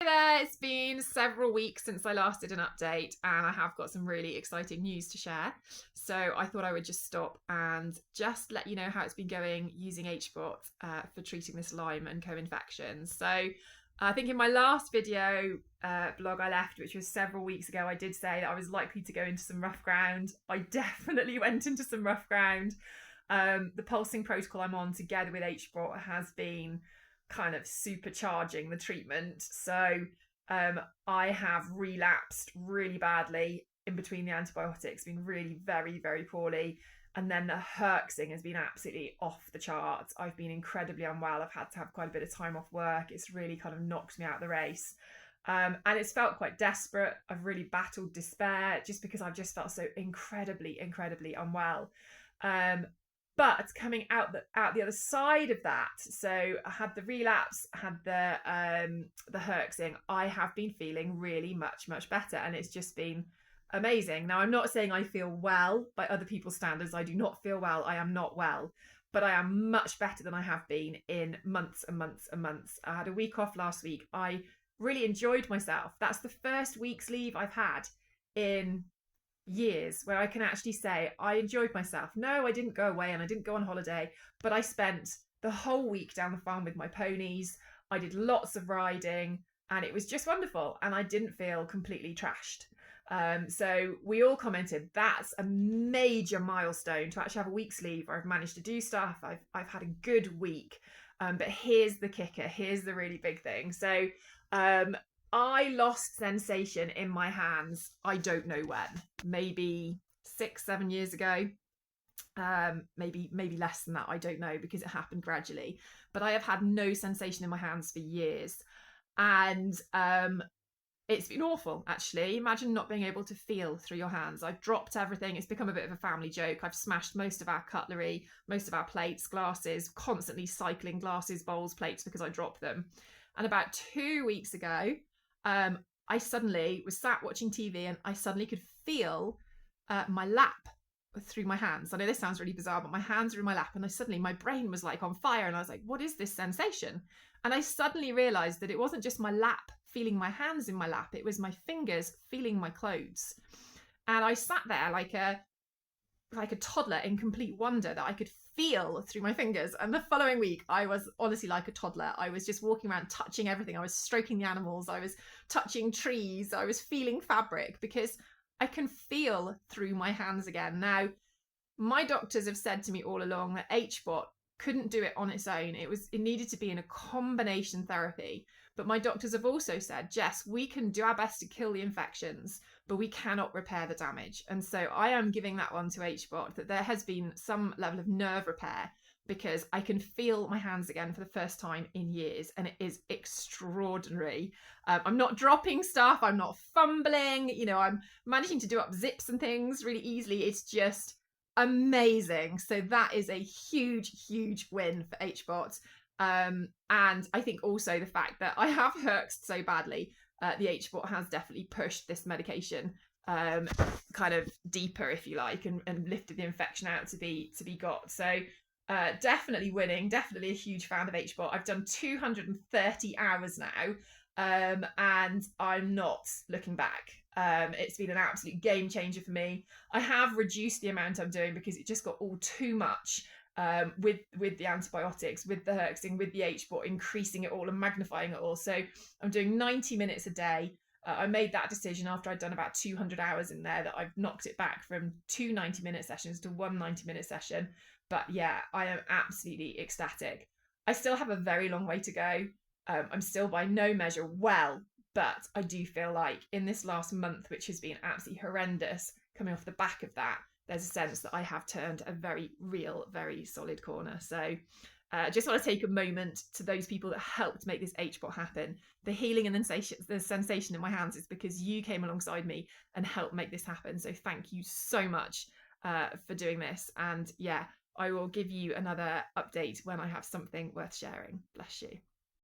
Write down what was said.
There, it's been several weeks since I last did an update, and I have got some really exciting news to share. So I thought I would just stop and just let you know how it's been going using HBOT for treating this Lyme and co-infections. So I think in my last video blog I left, which was several weeks ago, I did say that I was likely to go into some rough ground. I definitely went into some rough ground. The pulsing protocol I'm on together with HBOT has been kind of supercharging the treatment. So I have relapsed really badly in between the antibiotics, been really very, very poorly. And then the herxing has been absolutely off the charts. I've been incredibly unwell. I've had to have quite a bit of time off work. It's really kind of knocked me out of the race. And it's felt quite desperate. I've really battled despair just because I've just felt so incredibly, incredibly unwell. But coming out the other side of that, so I had the relapse, had the herxing, I have been feeling really much, much better. And it's just been amazing. Now, I'm not saying I feel well by other people's standards. I do not feel well. I am not well. But I am much better than I have been in months and months and months. I had a week off last week. I really enjoyed myself. That's the first week's leave I've had in years where I can actually say I enjoyed myself. No, I didn't go away and I didn't go on holiday, but I spent the whole week down the farm with my ponies. I did lots of riding and it was just wonderful, and I didn't feel completely trashed. So we all commented that's a major milestone to actually have a week's leave where I've managed to do stuff. I've had a good week, but here's the kicker, here's the really big thing. So I lost sensation in my hands, I don't know when, maybe 6-7 years ago, maybe less than that, I don't know, because it happened gradually. But I have had no sensation in my hands for years, and it's been awful, actually. Imagine not being able to feel through your hands. I've dropped everything. It's become a bit of a family joke. I've smashed most of our cutlery, most of our plates, glasses, constantly cycling glasses, bowls, plates because I dropped them. And about 2 weeks ago, I suddenly was sat watching TV and I suddenly could feel my lap through my hands. I know this sounds really bizarre, but my hands were in my lap, and suddenly my brain was like on fire, and I was like, what is this sensation? And I suddenly realized that it wasn't just my lap feeling my hands in my lap, it was my fingers feeling my clothes. And I sat there like a toddler in complete wonder that I could feel through my fingers. And the following week, I was honestly like a toddler. I was just walking around touching everything. I was stroking the animals. I was touching trees. I was feeling fabric because I can feel through my hands again. Now, my doctors have said to me all along that HBOT couldn't do it on its own. It needed to be in a combination therapy. But my doctors have also said, Jess, we can do our best to kill the infections, but we cannot repair the damage. And so I am giving that one to HBOT, that there has been some level of nerve repair, because I can feel my hands again for the first time in years, and it is extraordinary. I'm not dropping stuff, I'm not fumbling, I'm managing to do up zips and things really easily. It's just amazing. So that is a huge, huge win for HBOT. And I think also the fact that I have herxed so badly, the HBOT has definitely pushed this medication kind of deeper, if you like, and lifted the infection out to be got. So definitely winning, definitely a huge fan of HBOT. I've done 230 hours now, and I'm not looking back. It's been an absolute game changer for me. I have reduced the amount I'm doing because it just got all too much. With the antibiotics, with the herxing, with the HBOT, increasing it all and magnifying it all. So I'm doing 90 minutes a day. I made that decision after I'd done about 200 hours in there, that I've knocked it back from 2 90-minute sessions to 1 90-minute session. But yeah, I am absolutely ecstatic. I still have a very long way to go. I'm still by no measure well, but I do feel like in this last month, which has been absolutely horrendous, coming off the back of that, there's a sense that I have turned a very real, very solid corner. So just want to take a moment to those people that helped make this HBOT happen. The healing and the sensation in my hands is because you came alongside me and helped make this happen. So thank you so much for doing this. And yeah, I will give you another update when I have something worth sharing. Bless you.